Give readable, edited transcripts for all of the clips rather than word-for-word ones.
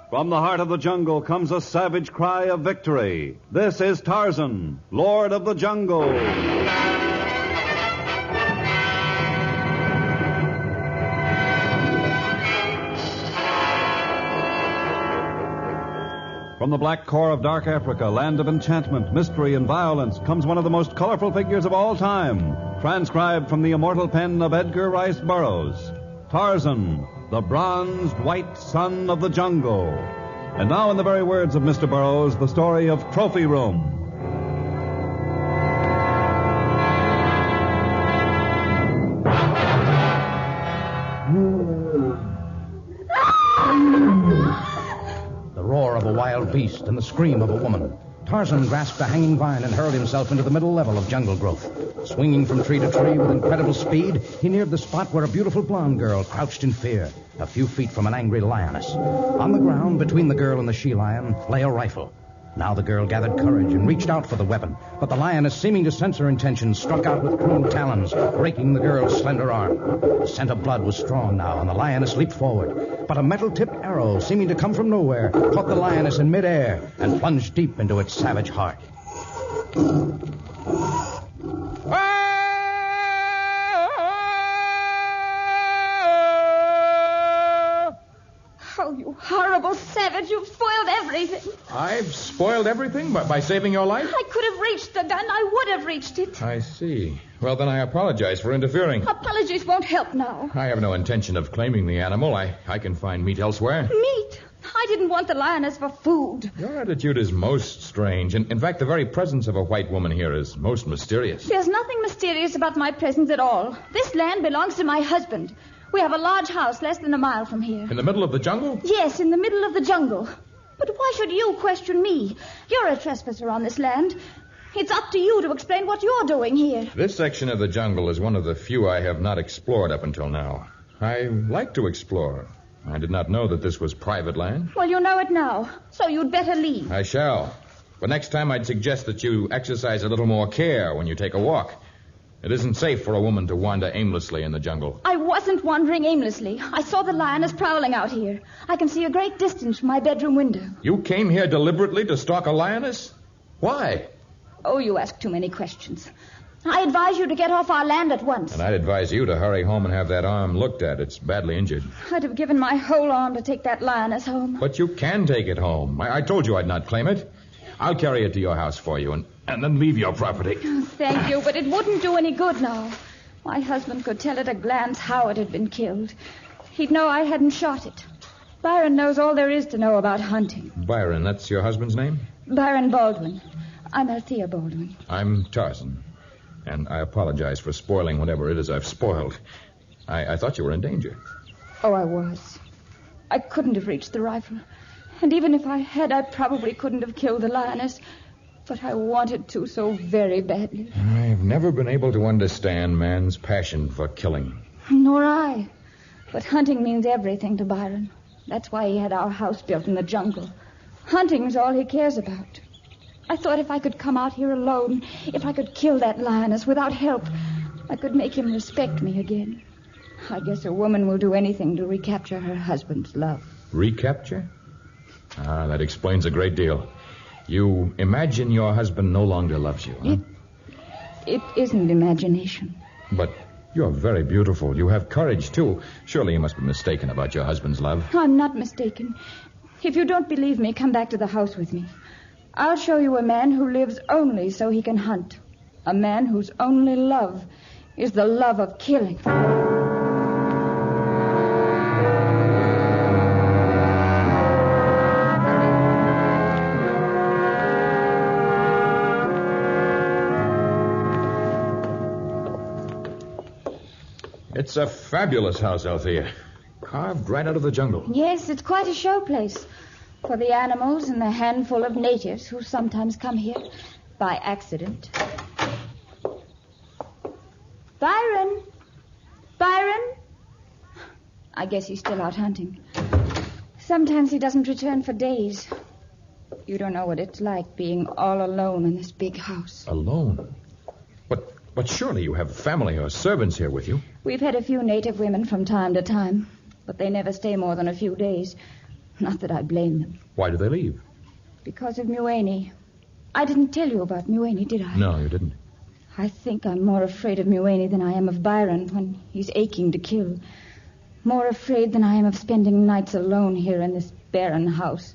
From the heart of the jungle comes a savage cry of victory. This is Tarzan, Lord of the Jungle. From the black core of dark Africa, land of enchantment, mystery, and violence, comes one of the most colorful figures of all time, transcribed from the immortal pen of Edgar Rice Burroughs. Tarzan, the bronzed white son of the jungle. And now, in the very words of Mr. Burroughs, the story of Trophy Room. The roar of a wild beast and the scream of a woman. Tarzan grasped a hanging vine and hurled himself into the middle level of jungle growth. Swinging from tree to tree with incredible speed, he neared the spot where a beautiful blonde girl crouched in fear, a few feet from an angry lioness. On the ground, between the girl and the she-lion, lay a rifle. Now the girl gathered courage and reached out for the weapon, but the lioness, seeming to sense her intentions, struck out with cruel talons, breaking the girl's slender arm. The scent of blood was strong now, and the lioness leaped forward. But a metal-tipped arrow, seeming to come from nowhere, caught the lioness in midair and plunged deep into its savage heart. Oh, you horrible savage. You've spoiled everything. I've spoiled everything by saving your life? I could have reached the gun. I would have reached it. I see. Well, then I apologize for interfering. Apologies won't help now. I have no intention of claiming the animal. I can find meat elsewhere. Meat? I didn't want the lioness for food. Your attitude is most strange. In fact, the very presence of a white woman here is most mysterious. There's nothing mysterious about my presence at all. This land belongs to my husband. We have a large house less than a mile from here. In the middle of the jungle? Yes, in the middle of the jungle. But why should you question me? You're a trespasser on this land. It's up to you to explain what you're doing here. This section of the jungle is one of the few I have not explored up until now. I like to explore. I did not know that this was private land. Well, you know it now, so you'd better leave. I shall. But next time I'd suggest that you exercise a little more care when you take a walk. It isn't safe for a woman to wander aimlessly in the jungle. I wasn't wandering aimlessly. I saw the lioness prowling out here. I can see a great distance from my bedroom window. You came here deliberately to stalk a lioness? Why? Oh, you ask too many questions. I advise you to get off our land at once. And I'd advise you to hurry home and have that arm looked at. It's badly injured. I'd have given my whole arm to take that lioness home. But you can take it home. I told you I'd not claim it. I'll carry it to your house for you and then leave your property. Oh, thank you, but it wouldn't do any good now. My husband could tell at a glance how it had been killed. He'd know I hadn't shot it. Byron knows all there is to know about hunting. Byron, that's your husband's name? Byron Baldwin. I'm Althea Baldwin. I'm Tarzan. And I apologize for spoiling whatever it is I've spoiled. I thought you were in danger. Oh, I was. I couldn't have reached the rifle. And even if I had, I probably couldn't have killed the lioness. But I wanted to so very badly. I've never been able to understand man's passion for killing. Nor I. But hunting means everything to Byron. That's why he had our house built in the jungle. Hunting's all he cares about. I thought if I could come out here alone, if I could kill that lioness without help, I could make him respect me again. I guess a woman will do anything to recapture her husband's love. Recapture? Ah, that explains a great deal. You imagine your husband no longer loves you, huh? It isn't imagination. But you're very beautiful. You have courage, too. Surely you must be mistaken about your husband's love. I'm not mistaken. If you don't believe me, come back to the house with me. I'll show you a man who lives only so he can hunt. A man whose only love is the love of killing. It's a fabulous house, Althea. Carved right out of the jungle. Yes, it's quite a showplace. For the animals and the handful of natives who sometimes come here by accident. Byron! Byron! I guess he's still out hunting. Sometimes he doesn't return for days. You don't know what it's like being all alone in this big house. Alone? But surely you have family or servants here with you. We've had a few native women from time to time, but they never stay more than a few days. Not that I blame them. Why did they leave? Because of Mueni. I didn't tell you about Mueni, did I? No, you didn't. I think I'm more afraid of Mueni than I am of Byron when he's aching to kill. More afraid than I am of spending nights alone here in this barren house.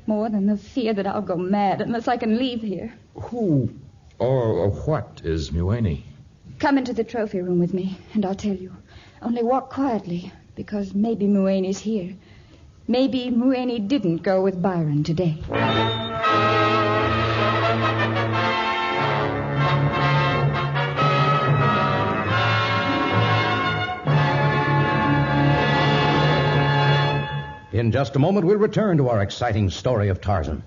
More than the fear that I'll go mad unless I can leave here. Who or what is Mueni? Come into the trophy room with me, and I'll tell you. Only walk quietly, because maybe Mueni's here. Maybe Mueni didn't go with Byron today. In just a moment, we'll return to our exciting story of Tarzan.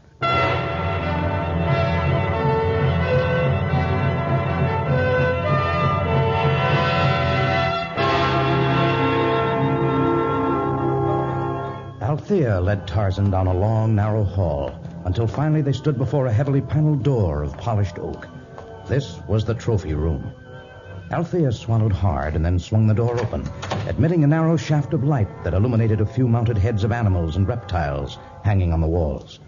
Althea led Tarzan down a long, narrow hall until finally they stood before a heavily paneled door of polished oak. This was the trophy room. Althea swallowed hard and then swung the door open, admitting a narrow shaft of light that illuminated a few mounted heads of animals and reptiles hanging on the walls.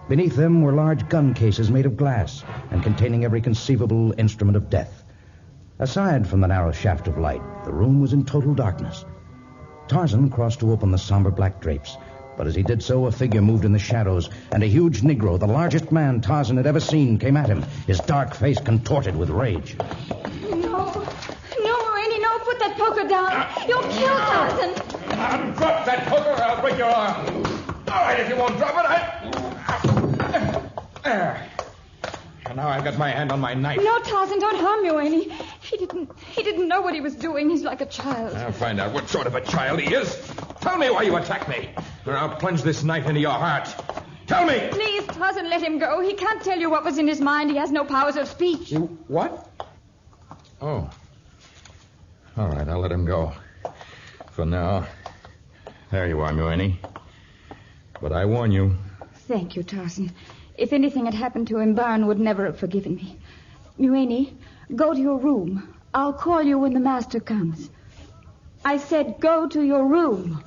Beneath them were large gun cases made of glass and containing every conceivable instrument of death. Aside from the narrow shaft of light, the room was in total darkness. Tarzan crossed to open the somber black drapes, but as he did so, a figure moved in the shadows, and a huge Negro, the largest man Tarzan had ever seen, came at him, his dark face contorted with rage. No, Mueni, no, put that poker down. You'll kill Tarzan. Drop that poker or I'll break your arm. All right, if you won't drop it, There. And now I've got my hand on my knife. No, Tarzan, don't harm Mueni. He didn't know what he was doing. He's like a child. I'll find out what sort of a child he is. Tell me why you attacked me, or I'll plunge this knife into your heart. Tell me! Please, Tarzan, let him go. He can't tell you what was in his mind. He has no powers of speech. You what? Oh. All right, I'll let him go. For now. There you are, Mueni. But I warn you. Thank you, Tarzan. If anything had happened to him, Byron would never have forgiven me. Mueni, go to your room. I'll call you when the master comes. I said go to your room.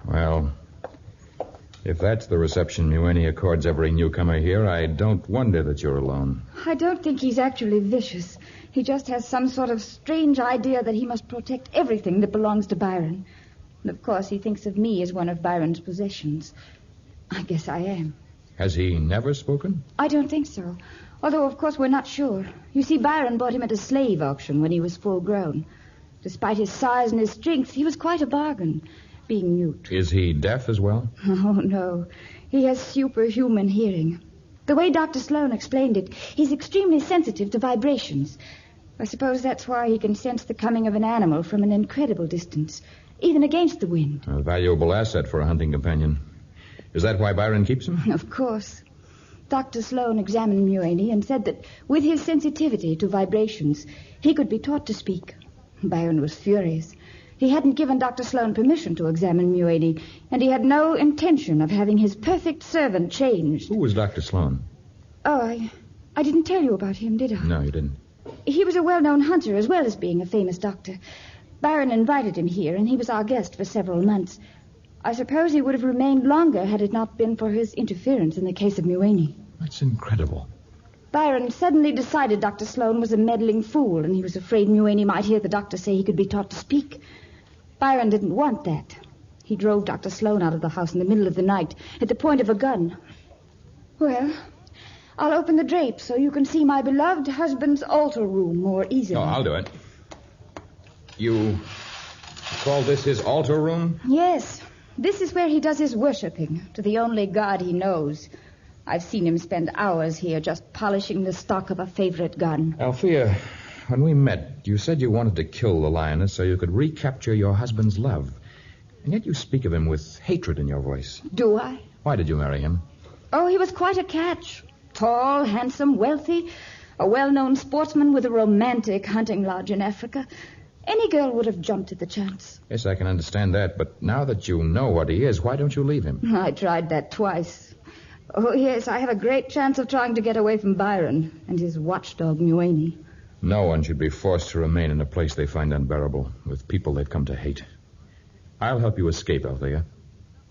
Well, if that's the reception Mueni accords every newcomer here, I don't wonder that you're alone. I don't think he's actually vicious. He just has some sort of strange idea that he must protect everything that belongs to Byron. And, of course, he thinks of me as one of Byron's possessions. I guess I am. Has he never spoken? I don't think so. Although, of course, we're not sure. You see, Byron bought him at a slave auction when he was full grown. Despite his size and his strength, he was quite a bargain, being mute. Is he deaf as well? Oh, no. He has superhuman hearing. The way Dr. Sloan explained it, he's extremely sensitive to vibrations. I suppose that's why he can sense the coming of an animal from an incredible distance, even against the wind. A valuable asset for a hunting companion. Is that why Byron keeps him? Of course. Dr. Sloan examined Mueni and said that with his sensitivity to vibrations, he could be taught to speak. Byron was furious. He hadn't given Dr. Sloan permission to examine Mueni, and he had no intention of having his perfect servant changed. Who was Dr. Sloan? Oh, I didn't tell you about him, did I? No, you didn't. He was a well-known hunter as well as being a famous doctor. Byron invited him here, and he was our guest for several months. I suppose he would have remained longer had it not been for his interference in the case of Mueni. That's incredible. Byron suddenly decided Dr. Sloan was a meddling fool, and he was afraid Mueni might hear the doctor say he could be taught to speak. Byron didn't want that. He drove Dr. Sloan out of the house in the middle of the night at the point of a gun. Well, I'll open the drapes so you can see my beloved husband's altar room more easily. Oh, I'll do it. You call this his altar room? Yes. This is where he does his worshipping to the only god he knows. I've seen him spend hours here just polishing the stock of a favorite gun. Althea, when we met, you said you wanted to kill the lioness so you could recapture your husband's love. And yet you speak of him with hatred in your voice. Do I? Why did you marry him? Oh, he was quite a catch. Tall, handsome, wealthy, a well-known sportsman with a romantic hunting lodge in Africa. Any girl would have jumped at the chance. Yes, I can understand that, but now that you know what he is, why don't you leave him? I tried that twice. Oh, yes, I have a great chance of trying to get away from Byron and his watchdog, Mueni. No one should be forced to remain in a place they find unbearable, with people they've come to hate. I'll help you escape, Althea.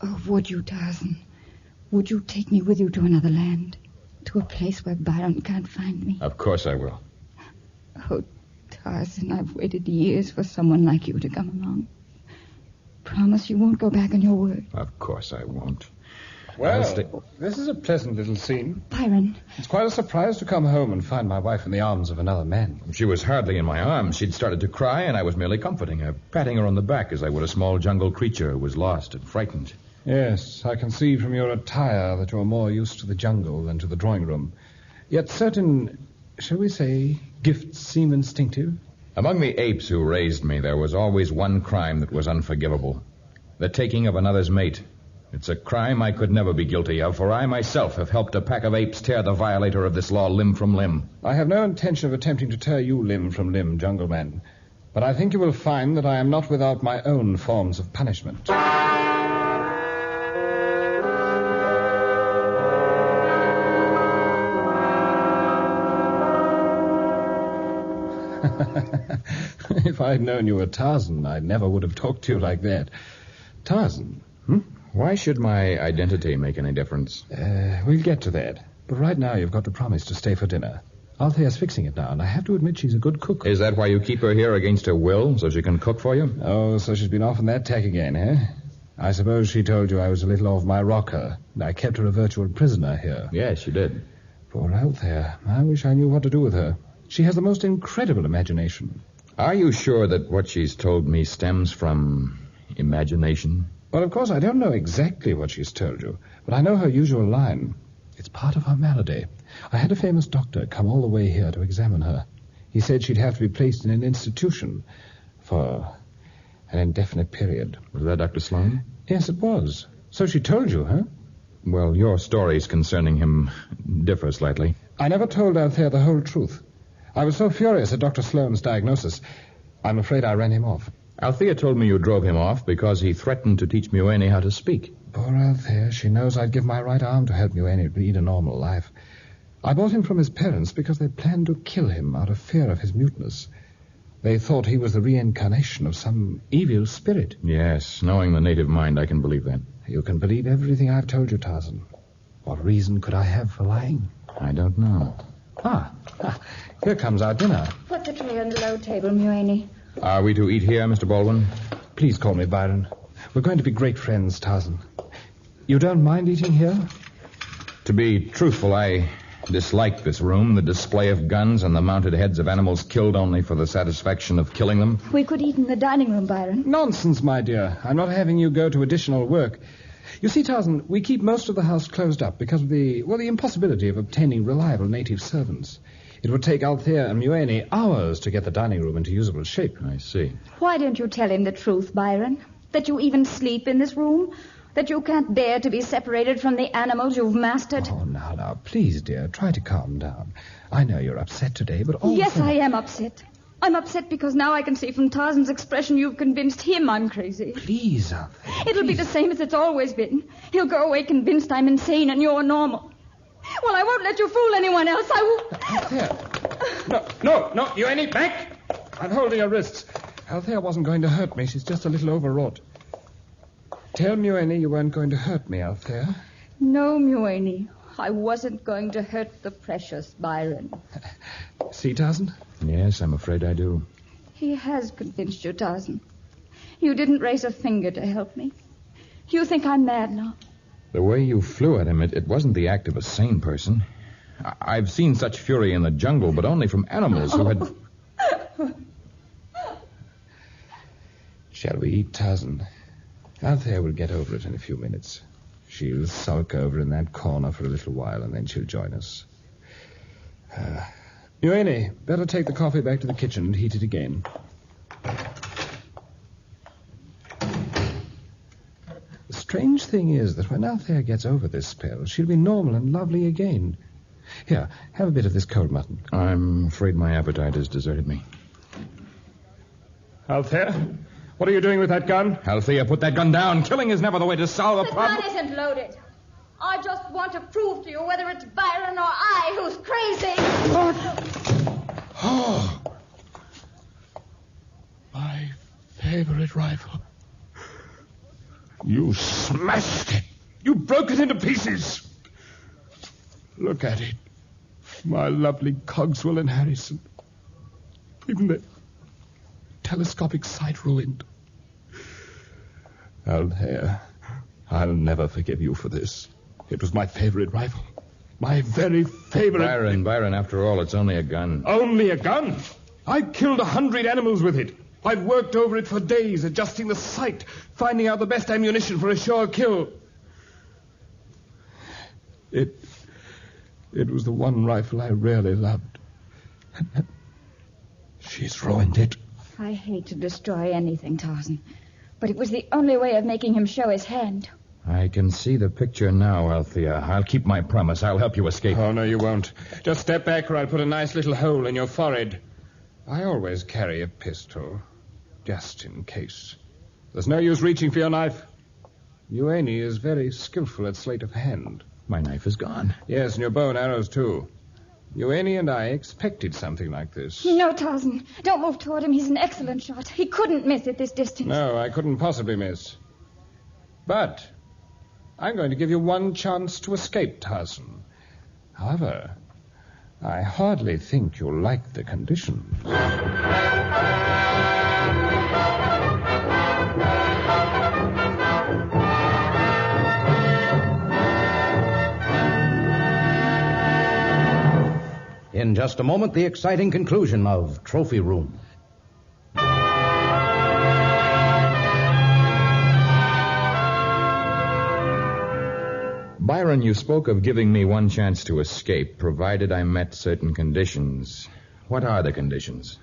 Oh, would you, Tarzan? Would you take me with you to another land? To a place where Byron can't find me? Of course I will. Oh, Tarzan, I've waited years for someone like you to come along. Promise you won't go back on your word. Of course I won't. Well, this is a pleasant little scene. Byron. It's quite a surprise to come home and find my wife in the arms of another man. She was hardly in my arms. She'd started to cry, and I was merely comforting her, patting her on the back as I would a small jungle creature who was lost and frightened. Yes, I can see from your attire that you're more used to the jungle than to the drawing room. Yet certain, shall we say, gifts seem instinctive. Among the apes who raised me, there was always one crime that was unforgivable. The taking of another's mate. It's a crime I could never be guilty of, for I myself have helped a pack of apes tear the violator of this law limb from limb. I have no intention of attempting to tear you limb from limb, Jungle Man. But I think you will find that I am not without my own forms of punishment. If I'd known you were Tarzan, I never would have talked to you like that. Tarzan? Why should my identity make any difference? We'll get to that. But right now you've got to promise to stay for dinner. Althea's fixing it now, and I have to admit she's a good cook. Is that why you keep her here against her will, so she can cook for you? Oh, so she's been off on that tack again, eh? I suppose she told you I was a little off my rocker, and I kept her a virtual prisoner here. Yes, she did. Poor Althea. I wish I knew what to do with her. She has the most incredible imagination. Are you sure that what she's told me stems from imagination? Well, of course, I don't know exactly what she's told you, but I know her usual line. It's part of her malady. I had a famous doctor come all the way here to examine her. He said she'd have to be placed in an institution for an indefinite period. Was that Dr. Sloan? Yes, it was. So she told you, huh? Well, your stories concerning him differ slightly. I never told Althea the whole truth. I was so furious at Dr. Sloan's diagnosis, I'm afraid I ran him off. Althea told me you drove him off because he threatened to teach Muene how to speak. Poor Althea. She knows I'd give my right arm to help Muene lead a normal life. I bought him from his parents because they planned to kill him out of fear of his muteness. They thought he was the reincarnation of some evil spirit. Yes, knowing the native mind, I can believe that. You can believe everything I've told you, Tarzan. What reason could I have for lying? I don't know. Here comes our dinner. Put the tray on the low table, Muene. Are we to eat here, Mr. Baldwin? Please call me Byron. We're going to be great friends, Tarzan. You don't mind eating here? To be truthful, I dislike this room, the display of guns and the mounted heads of animals killed only for the satisfaction of killing them. We could eat in the dining room, Byron. Nonsense, my dear. I'm not having you go to additional work. You see, Tarzan, we keep most of the house closed up because of the impossibility of obtaining reliable native servants. It would take Althea and Muene hours to get the dining room into usable shape. I see. Why don't you tell him the truth, Byron? That you even sleep in this room? That you can't bear to be separated from the animals you've mastered? Oh, now, please, dear, try to calm down. I know you're upset today, but all Yes, I am upset. I'm upset because now I can see from Tarzan's expression you've convinced him I'm crazy. Please, Althea. It'll be the same as it's always been. He'll go away convinced I'm insane and you're normal. Well, I won't let you fool anyone else. I will... Althea. No, you ain't back. I'm holding her wrists. Althea wasn't going to hurt me. She's just a little overwrought. Tell Muene you weren't going to hurt me, Althea. No, Muene. I wasn't going to hurt the precious Byron. See, Tarzan? Yes, I'm afraid I do. He has convinced you, Tarzan. You didn't raise a finger to help me. You think I'm mad now. The way you flew at him, it wasn't the act of a sane person. I've seen such fury in the jungle, but only from animals who had... Shall we eat, Tarzan? Althea will get over it in a few minutes. She'll sulk over in that corner for a little while, and then she'll join us. Muene, better take the coffee back to the kitchen and heat it again. The strange thing is that when Althea gets over this spell, she'll be normal and lovely again. Here, have a bit of this cold mutton. I'm afraid my appetite has deserted me. Althea, what are you doing with that gun? Althea, put that gun down. Killing is never the way to solve a problem. The gun isn't loaded. I just want to prove to you whether it's Byron or I who's crazy. My favorite rifle. You smashed it. You broke it into pieces. Look at it. My lovely Cogswell and Harrison. Even the telescopic sight ruined. Althea, I'll never forgive you for this. It was my favorite rifle. My very favorite... Byron, after all, it's only a gun. Only a gun? I've killed 100 animals with it. I've worked over it for days, adjusting the sight, finding out the best ammunition for a sure kill. It was the one rifle I really loved. She's ruined it. I hate to destroy anything, Tarzan, but it was the only way of making him show his hand. I can see the picture now, Althea. I'll keep my promise. I'll help you escape. Oh, no, you won't. Just step back or I'll put a nice little hole in your forehead. I always carry a pistol, just in case. There's no use reaching for your knife. Annie is very skillful at sleight of hand. My knife is gone. Yes, and your bow and arrows, too. Annie and I expected something like this. No, Tarzan. Don't move toward him. He's an excellent shot. He couldn't miss at this distance. No, I couldn't possibly miss. But I'm going to give you one chance to escape, Tarzan. However, I hardly think you'll like the conditions. In just a moment, the exciting conclusion of Trophy Room. Byron, you spoke of giving me one chance to escape, provided I met certain conditions. What are the conditions?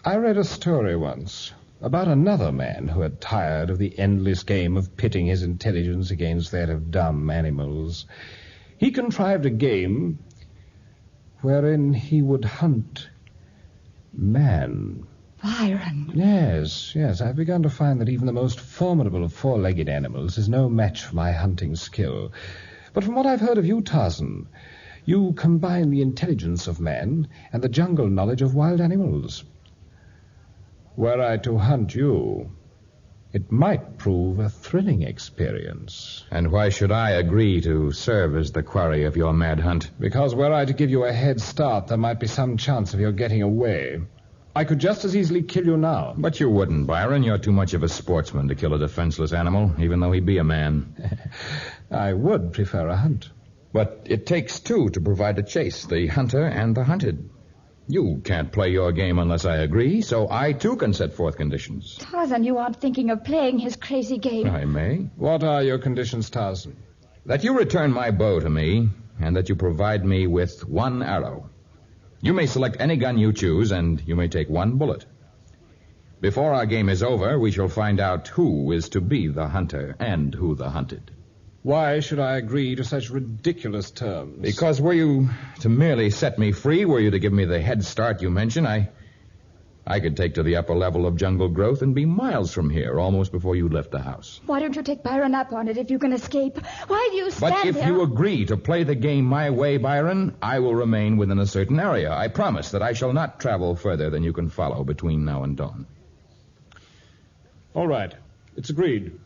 I read a story once about another man who had tired of the endless game of pitting his intelligence against that of dumb animals. He contrived a game wherein he would hunt man. Byron. Yes, I've begun to find that even the most formidable of four-legged animals is no match for my hunting skill. But from what I've heard of you, Tarzan, you combine the intelligence of man and the jungle knowledge of wild animals. Were I to hunt you, it might prove a thrilling experience. And why should I agree to serve as the quarry of your mad hunt? Because were I to give you a head start, there might be some chance of your getting away. I could just as easily kill you now. But you wouldn't, Byron. You're too much of a sportsman to kill a defenseless animal, even though he be a man. I would prefer a hunt. But it takes two to provide a chase, the hunter and the hunted. You can't play your game unless I agree, so I, too, can set forth conditions. Tarzan, you aren't thinking of playing his crazy game. I may. What are your conditions, Tarzan? That you return my bow to me, and that you provide me with one arrow. You may select any gun you choose, and you may take one bullet. Before our game is over, we shall find out who is to be the hunter and who the hunted. Why should I agree to such ridiculous terms? Because were you to merely set me free, were you to give me the head start you mention, I could take to the upper level of jungle growth and be miles from here, almost before you left the house. Why don't you take Byron up on it if you can escape? Why do you stand there? But if you agree to play the game my way, Byron, I will remain within a certain area. I promise that I shall not travel further than you can follow between now and dawn. All right. It's agreed.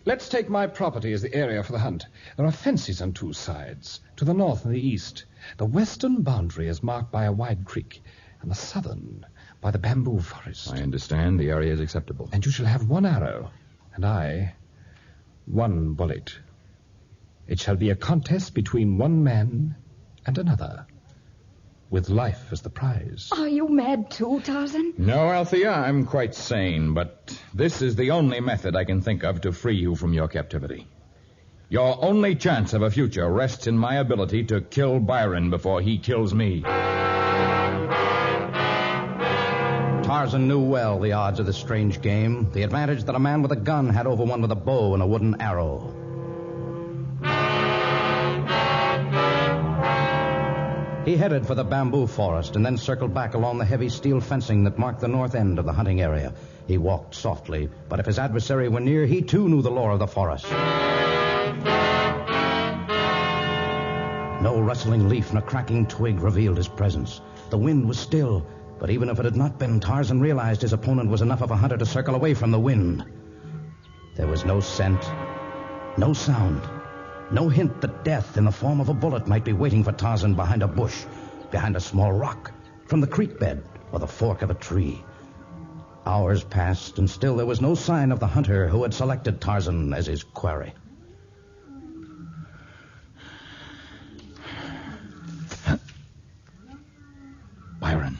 Let's take my property as the area for the hunt. There are fences on two sides, to the north and the east. The western boundary is marked by a wide creek, and the southern by the bamboo forest. I understand. The area is acceptable. And you shall have one arrow, and I, one bullet. It shall be a contest between one man and another, with life as the prize. Are you mad too, Tarzan? No, Althea, I'm quite sane, but this is the only method I can think of to free you from your captivity. Your only chance of a future rests in my ability to kill Byron before he kills me. Tarzan knew well the odds of this strange game, the advantage that a man with a gun had over one with a bow and a wooden arrow. He headed for the bamboo forest and then circled back along the heavy steel fencing that marked the north end of the hunting area. He walked softly, but if his adversary were near, he too knew the lore of the forest. No rustling leaf nor cracking twig revealed his presence. The wind was still, but even if it had not been, Tarzan realized his opponent was enough of a hunter to circle away from the wind. There was no scent, no sound, no hint that death in the form of a bullet might be waiting for Tarzan behind a bush, behind a small rock, from the creek bed or the fork of a tree. Hours passed, and still there was no sign of the hunter who had selected Tarzan as his quarry. Byron.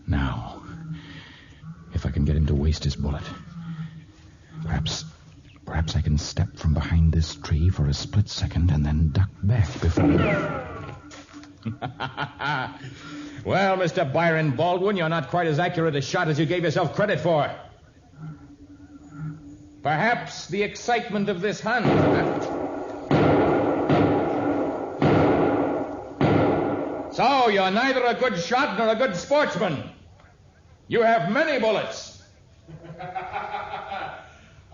Now, if I can get him to waste his bullet, perhaps I can step from behind this tree for a split second and then duck back before... Well, Mr. Byron Baldwin, you're not quite as accurate a shot as you gave yourself credit for. Perhaps the excitement of this hunt... So, you're neither a good shot nor a good sportsman. You have many bullets.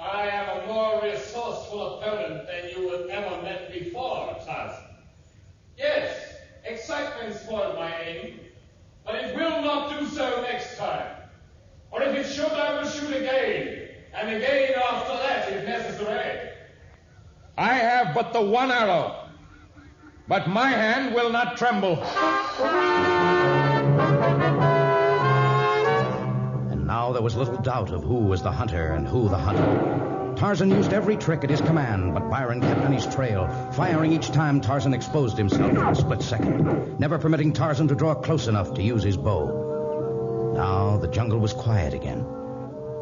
I am a more resourceful opponent than you have ever met before, Tarzan. Yes, excitement spoiled my aim, but it will not do so next time. Or if it should, I will shoot again, and again after that, if necessary. I have but the one arrow, but my hand will not tremble. And now there was little doubt of who was the hunter and who the hunted. Tarzan used every trick at his command, but Byron kept on his trail, firing each time Tarzan exposed himself for a split second, never permitting Tarzan to draw close enough to use his bow. Now the jungle was quiet again.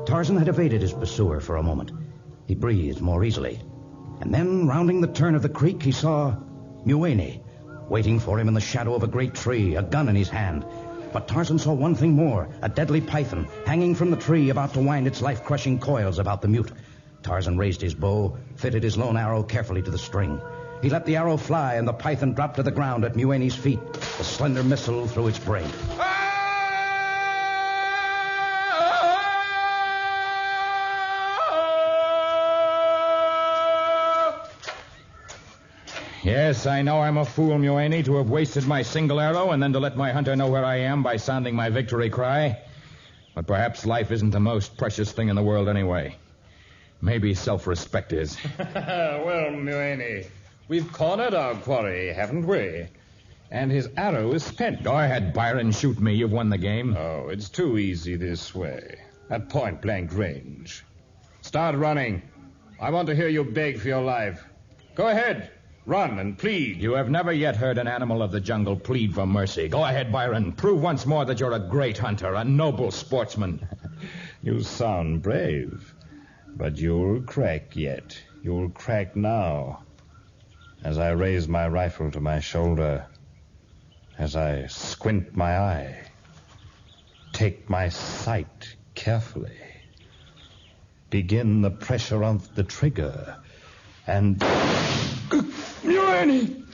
Tarzan had evaded his pursuer for a moment. He breathed more easily. And then, rounding the turn of the creek, he saw Mueni waiting for him in the shadow of a great tree, a gun in his hand. But Tarzan saw one thing more, a deadly python hanging from the tree, about to wind its life-crushing coils about the mute. Tarzan raised his bow, fitted his lone arrow carefully to the string. He let the arrow fly, and the python dropped to the ground at Mueni's feet, the slender missile through its brain. Yes, I know I'm a fool, Mueni, to have wasted my single arrow and then to let my hunter know where I am by sounding my victory cry. But perhaps life isn't the most precious thing in the world anyway. Maybe self-respect is. Well, Mueni, we've cornered our quarry, haven't we? And his arrow is spent. Go ahead, Byron. Shoot me. You've won the game. Oh, it's too easy this way. At point-blank range. Start running. I want to hear you beg for your life. Go ahead. Run and plead. You have never yet heard an animal of the jungle plead for mercy. Go ahead, Byron. Prove once more that you're a great hunter, a noble sportsman. You sound brave. But you'll crack yet. You'll crack now. As I raise my rifle to my shoulder, as I squint my eye, take my sight carefully, begin the pressure of the trigger, and... Mueni!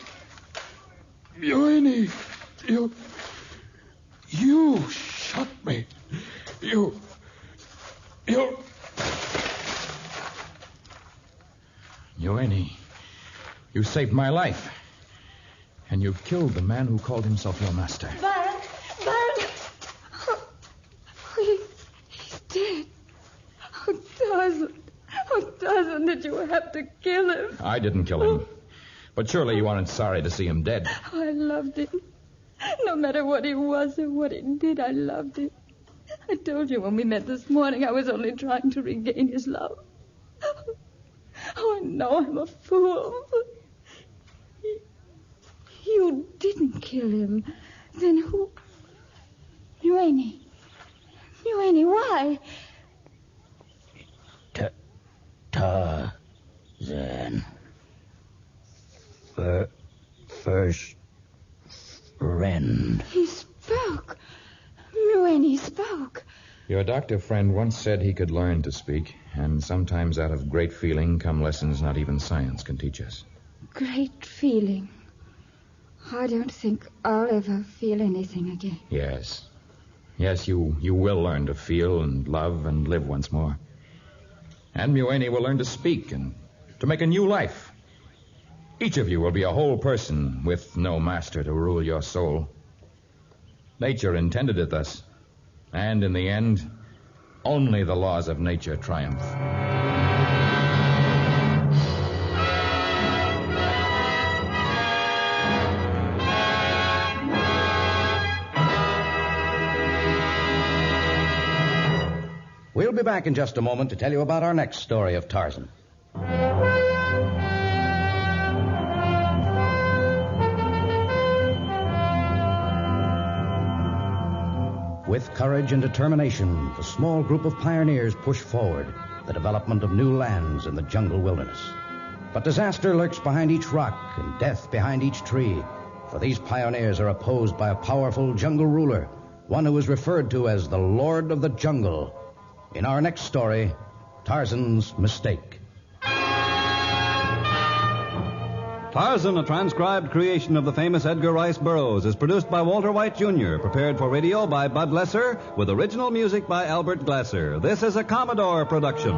Mueni! You shot me. You... Mueni, you saved my life. And you killed the man who called himself your master. Byron! He's dead. Oh, Tarzan, did you have to kill him? I didn't kill him. But surely you aren't sorry to see him dead. Oh, I loved him. No matter what he was or what he did, I loved him. I told you when we met this morning I was only trying to regain his love. Oh, I know I'm a fool. You didn't kill him. Then who? Mueni, why? Tarzan. First friend. He spoke. Mueni spoke. Your doctor friend once said he could learn to speak, and sometimes out of great feeling come lessons not even science can teach us. Great feeling. I don't think I'll ever feel anything again. Yes. Yes, you will learn to feel and love and live once more. And Mueni will learn to speak and to make a new life. Each of you will be a whole person with no master to rule your soul. Nature intended it thus. And in the end, Only the laws of nature triumph. We'll be back in just a moment to tell you about our next story of Tarzan. With courage and determination, the small group of pioneers push forward the development of new lands in the jungle wilderness. But disaster lurks behind each rock and death behind each tree, for these pioneers are opposed by a powerful jungle ruler, one who is referred to as the Lord of the Jungle. In our next story, Tarzan's Mistake. Tarzan, a transcribed creation of the famous Edgar Rice Burroughs, is produced by Walter White, Jr., prepared for radio by Bud Lesser, with original music by Albert Glasser. This is a Commodore production.